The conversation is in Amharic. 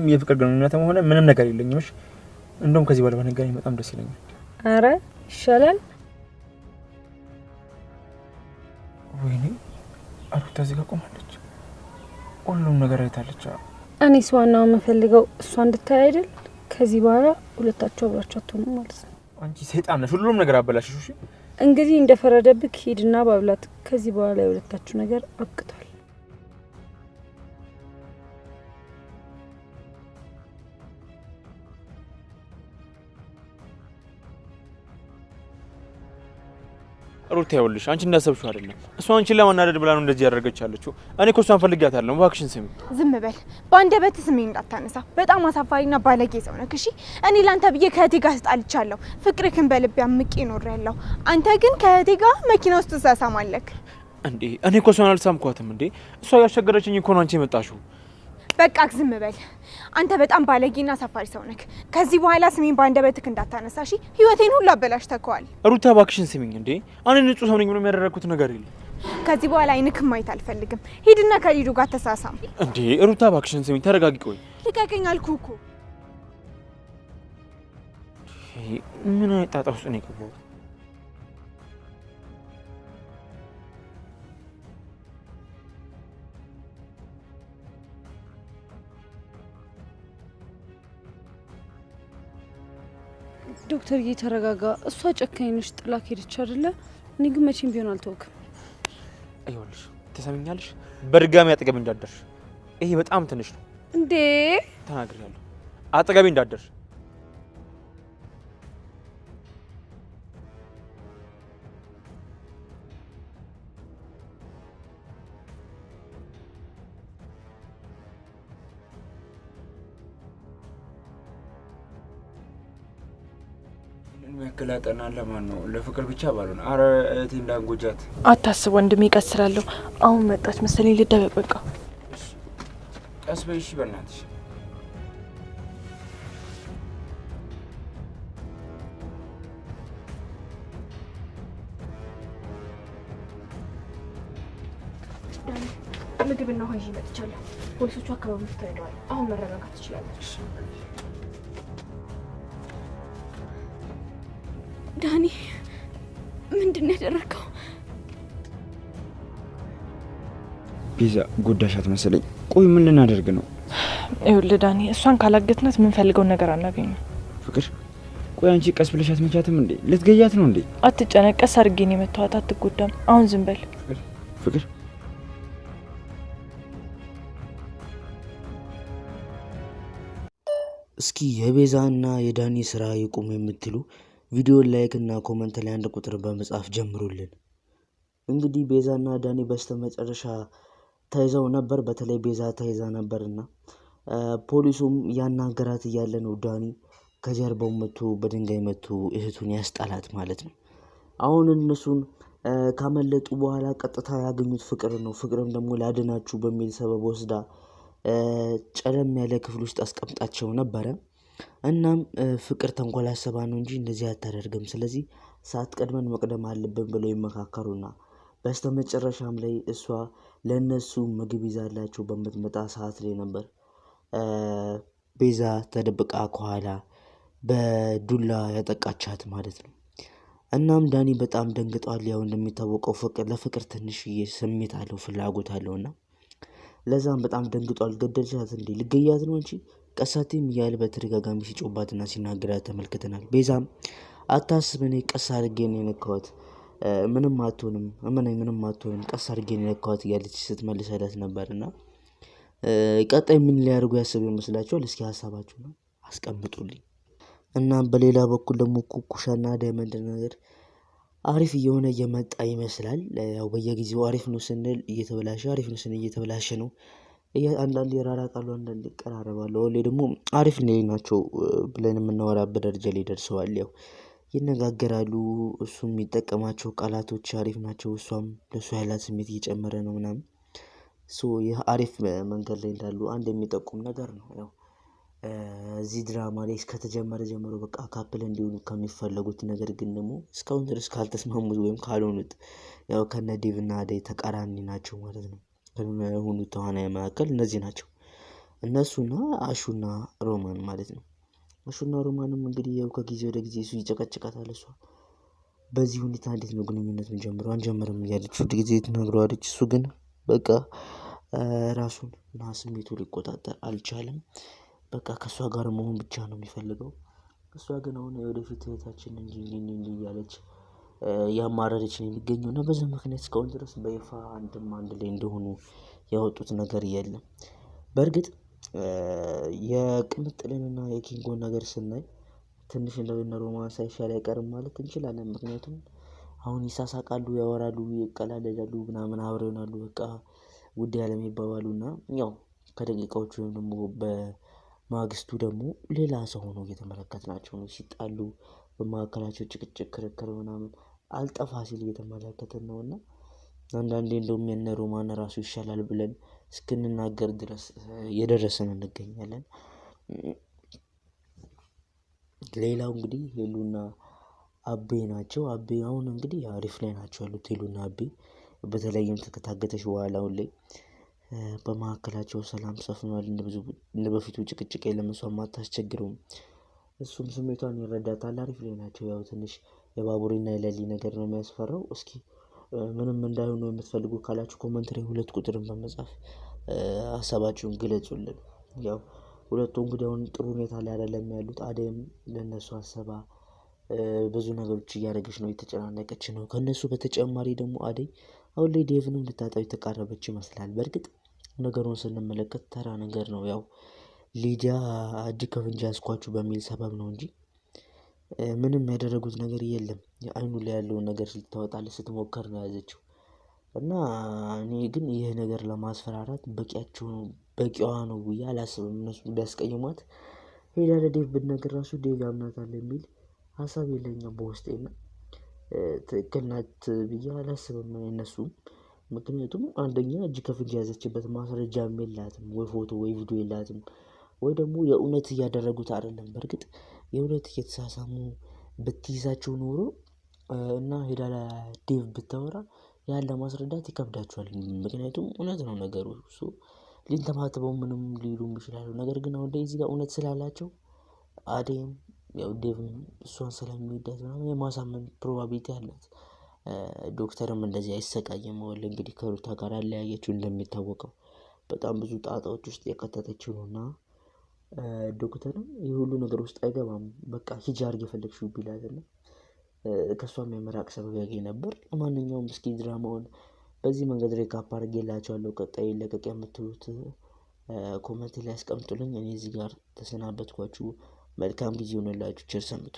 የፍቅር ግንኙነትም ሆነ ምንም ነገር የለኝም። እሺ እንደውም ከዚህ በኋላ ባንገናኝ በጣም ደስ ይለኛል። አረ ይሻላል። ወይኔ አሩታ እዚህ ጋር ቆማለች። ሁሉም ነገር አይታለች። እኔስ ዋናው የምፈልገው እሷ እንድታይ አይደል? ከዚህ በኋላ ሁለታችሁ አብራችሁ አትሆኑም ማለት ነው። አንቺ ሰይጣን ነሽ፣ ሁሉም ነገር አበላሽሽ። እሺ እንግዲህ እንደፈረደብክ ሂድና ባብላት። ከዚህ በኋላ የሁለታችሁ ነገር አብቅቷል። ሩታ ይኸውልሽ አንቺ እንዳሰብሽው አይደለም። እሷ አንቺን ለማናደድ ብላ ነው እንደዚህ ያደረገቻለችው። እኔ እኮ እሷን ፈልጊያታለሁ። እባክሽን ስሚ። ዝም በል። በአንደበት ስሜን እንዳታነሳ። በጣም አሳፋሪና ባለጌ ሰው ነህ። እሺ እኔ ላንተ ብዬ ከእህቴ ጋር ተጣልቻለሁ። ፍቅርክን በልቤ አምቄ ኖሬያለሁ። አንተ ግን ከእህቴ ጋር መኪና ውስጥ ተሳሳማለክ እንዴ? እኔ እኮ እሷን አልሳምኳትም እንዴ። እሷ ያስቸገረችኝ እኮ ነው አንቺ የመጣሽው። በቃ ዝም በል። አንተ በጣም ባለጌና አሳፋሪ ሰው ነህ። ከዚህ በኋላ ስሜን በአንደበትክ እንዳታነሳ እሺ። ህይወቴን ሁሉ አበላሽተከዋል። ሩታ እባክሽን ስሚኝ እንዴ። እኔ ንጹህ ሰው ነኝ። ምንም ያደረኩት ነገር የለም። ከዚህ በኋላ አይንክም ማየት አልፈልግም። ሂድና ከሊዱ ጋር ተሳሳም። እንዴ ሩታ እባክሽን ስሚኝ፣ ተረጋጊ። ቆይ ልቀቀኝ አልኩህ እኮ። ምን አይነት ጣጣ ውስጥ ነው የገባሁት? ዶክተር እየተረጋጋ። እሷ ጨካኝ ነሽ፣ ጥላ ሄደች አይደለ? እኔ ግን መቼም ቢሆን አልተውክም። አይወልሽ ተሰሚኛለሽ? በድጋሚ አጠገቤ እንዳደርሽ። ይሄ በጣም ትንሽ ነው እንዴ? ተናግሬያለሁ። አጠገቤ እንዳደርሽ። ያከላጠና ለማን ነው? ለፍቅር ብቻ ባልሆነ። አረ እህቴ እንዳንጎጃት አታስብ ወንድሜ፣ ይቀስራለሁ። አሁን መጣች መሰለኝ፣ ልደበቅ። በቃ ቀስ በይ እሺ። በእናትሽ ምግብና ውሃ ይዤ መጥቻለሁ። ፖሊሶቹ አካባቢ ተሄደዋል። አሁን መረጋጋት ትችላለች። ዳኒ ምንድነው ያደረከው? ቤዛ ጎዳሻት መሰለኝ። ቆይ ምን ልናደርግ ነው? ይኸውልህ ዳኒ፣ እሷን ካላገትናት የምንፈልገውን ነገር አናገኝም። ፍቅር ቆይ አንቺ ቀስ ብለሻት መቻትም እንዴ? ልትገያት ነው እንዴ? አትጨነቅ፣ ቀስ አድርጌ ነው የመታኋት። አትጎዳም። አሁን ዝም በል። ፍቅር እስኪ የቤዛና የዳኒ ስራ ይቁም የምትሉ ቪዲዮን ላይክ እና ኮመንት ላይ አንድ ቁጥር በመጻፍ ጀምሩልን። እንግዲህ ቤዛና ዳኒ በስተመጨረሻ ተይዘው ነበር። በተለይ ቤዛ ተይዛ ነበርና ፖሊሱም ያናገራት እያለ ነው ዳኒ ከጀርባው መቶ በድንጋይ መቶ እህቱን ያስጣላት ማለት ነው። አሁን እነሱን ካመለጡ በኋላ ቀጥታ ያገኙት ፍቅር ነው። ፍቅርም ደግሞ ላድናችሁ በሚል ሰበብ ወስዳ ጨለም ያለ ክፍል ውስጥ አስቀምጣቸው ነበረ። እናም ፍቅር ተንኮል አሰባ ነው እንጂ እንደዚህ አታደርግም፣ ስለዚህ ሰዓት ቀድመን መቅደም አለብን ብለው ይመካከሩና በስተመጨረሻም ላይ እሷ ለነሱ ምግብ ይዛላቸው በምትመጣ ሰዓት ላይ ነበር ቤዛ ተደብቃ ከኋላ በዱላ ያጠቃቻት ማለት ነው። እናም ዳኒ በጣም ደንግጧል። ያው እንደሚታወቀው ፍቅር ለፍቅር ትንሽዬ ስሜት አለው፣ ፍላጎት አለውና ለዛም በጣም ደንግጧል። ገደልሻት እንዴ? ልገያት ነው እንጂ ቀሳቴም እያለ በተደጋጋሚ ሲጮባትና ሲናገራት ተመልክተናል። ቤዛም አታስብ፣ እኔ ቀስ አድርጌ ነው የነካኋት፣ ምንም አትሆንም፣ እመነኝ፣ ምንም አትሆንም፣ ቀስ አድርጌ ነው የነካኋት እያለች ስትመልሰላት ነበርና ቀጣይ ምን ሊያደርጉ ያስቡ ይመስላችኋል? እስኪ ሀሳባችሁን አስቀምጡልኝ። እና በሌላ በኩል ደግሞ ኩኩሻና ዳይመንድ ነገር አሪፍ እየሆነ እየመጣ ይመስላል። ያው በየጊዜው አሪፍ ነው ስንል እየተበላሸ፣ አሪፍ ነው ስንል እየተበላሸ ነው። አንዳንዴ ይራራቃሉ፣ አንዳንዴ ይቀራረባሉ። ሁሌ ደግሞ አሪፍ ናቸው ብለን የምናወራበት ደረጃ ላይ ደርሰዋል። ያው ይነጋገራሉ፣ እሱም የሚጠቀማቸው ቃላቶች አሪፍ ናቸው፣ እሷም ለእሱ ያላት ስሜት እየጨመረ ነው ምናምን። ይህ አሪፍ መንገድ ላይ እንዳሉ አንድ የሚጠቁም ነገር ነው። ያው እዚህ ድራማ ላይ እስከተጀመረ ጀምሮ በቃ ካፕል እንዲሆኑ ከሚፈለጉት ነገር ግን ደግሞ እስካሁን ድረስ ካልተስማሙት ወይም ካልሆኑት ያው ከነ ዴቭ እና አደይ ተቃራኒ ናቸው ማለት ነው። ከሆኑ ተዋናይ መካከል እነዚህ ናቸው እነሱና አሹና ሮማን ማለት ነው። አሹና ሮማንም እንግዲህ ያው ከጊዜ ወደ ጊዜ እሱ ይጨቀጭቃታል። እሷ በዚህ ሁኔታ እንዴት ነው ግንኙነት የምንጀምረው? አንጀምርም እያለች ሁል ጊዜ ትነግረዋለች። እሱ ግን በቃ ራሱን እና ስሜቱ ሊቆጣጠር አልቻለም። በቃ ከእሷ ጋር መሆን ብቻ ነው የሚፈልገው። እሷ ግን አሁን የወደፊት ህይወታችን እንጂ እያለች ያማረረች ነው የሚገኘው እና በዛ ምክንያት እስካሁን ድረስ በይፋ አንድ ላይ እንደሆኑ ያወጡት ነገር የለም። በእርግጥ የቅምጥልንና የኪንጎን ነገር ስናይ ትንሽ እንደነ ሮማን ሳይሻል አይቀርም ማለት እንችላለን። ምክንያቱም አሁን ይሳሳቃሉ፣ ያወራሉ፣ ይቀላለዳሉ፣ ምናምን አብረው ይሆናሉ። በቃ ውድ ያለም ይባባሉና ያው ከደቂቃዎቹ ወይም ደግሞ በማግስቱ ደግሞ ሌላ ሰው ሆኖ እየተመለከትናቸው ነው። ሲጣሉ በመካከላቸው ጭቅጭቅ፣ ክርክር ምናምን አልጠፋ ሲል እየተመለከትን ነው እና አንዳንዴ እንደውም የነ ሮማን ራሱ ይሻላል ብለን እስክንናገር ድረስ እየደረስን እንገኛለን። ሌላው እንግዲህ ሄሉና አቤ ናቸው። አቤ አሁን እንግዲህ አሪፍ ላይ ናቸው ያሉት ሄሉና አቤ። በተለይም ከታገተች በኋላ አሁን ላይ በመካከላቸው ሰላም ሰፍኗል። እንደ በፊቱ ጭቅጭቅ የለም። እሷም አታስቸግረውም፣ እሱም ስሜቷን ይረዳታል። አሪፍ ላይ ናቸው። ያው ትንሽ የባቡሬና የሌሊ ነገር ነው የሚያስፈራው። እስኪ ምንም እንዳይሆኑ የምትፈልጉ ካላችሁ ኮመንት ላይ 2 ቁጥርን በመጻፍ ሀሳባችሁን ግለጹልን። ያው ሁለቱ እንግዲህ አሁን ጥሩ ሁኔታ ላይ አይደለም ያሉት። አደይም ለነሱ አሰባ ብዙ ነገሮች እያደረገች ነው፣ የተጨናነቀች ነው። ከነሱ በተጨማሪ ደግሞ አደይ አሁን ላይ ዴቭንም ልታጣው የተቃረበች ይመስላል። በእርግጥ ነገሩን ስንመለከት ተራ ነገር ነው። ያው ሊዲያ እጅ ከፍንጅ ያስኳችሁ በሚል ሰበብ ነው እንጂ ምንም ያደረጉት ነገር የለም። አይኑ ላይ ያለውን ነገር ልታወጣለች ስትሞከር ነው ያዘችው እና እኔ ግን ይህ ነገር ለማስፈራራት በቂዋ ነው ብዬ አላስብም። እነሱ ቢያስቀይሟት ሄዳ ለዴቭ ብትነግር ራሱ ዴቭ ያምናታል የሚል ሀሳብ የለኝም በውስጤና ትክክል ናት ብዬ አላስብም እነሱም። ምክንያቱም አንደኛ እጅ ከፍንጅ የያዘችበት ማስረጃም የላትም፣ ወይ ፎቶ ወይ ቪዲዮ የላትም፣ ወይ ደግሞ የእውነት እያደረጉት አይደለም። በእርግጥ የእውነት እየተሳሳሙ ብትይዛቸው ኖሮ እና ሄዳ ለዴቭ ብታወራ ያን ለማስረዳት ይከብዳቸዋል። ምክንያቱም እውነት ነው ነገሩ። እሱ ሊንተባተበው ምንም ሊሉም ይችላሉ። ነገር ግን አሁን ላይ እዚህ ጋር እውነት ስላላቸው አደይም ያው ዴቭም እሷን ስለሚወዳት ምናምን የማሳመን ፕሮባቢሊቲ አላት። ዶክተርም እንደዚህ አይሰቃየም። ወል እንግዲህ ከሩታ ጋር አለያየችው እንደሚታወቀው በጣም ብዙ ጣጣዎች ውስጥ የከተተችው ነው እና ዶክተርም ይህ ሁሉ ነገር ውስጥ አይገባም። በቃ ሂጂ አድርጊ የፈለግሽው ቢላትና ከእሷም የመራቅ ሰበብ ያገኝ ነበር። ለማንኛውም እስኪ ድራማውን በዚህ መንገድ ሬካፕ አድርጌላችኋለሁ። ቀጣይ ይለቀቅ የምትሉት ኮመንት ላይ ያስቀምጡልኝ። እኔ እዚህ ጋር ተሰናበትኳችሁ። መልካም ጊዜ ሆነላችሁ። ቸር ሰንብቱ።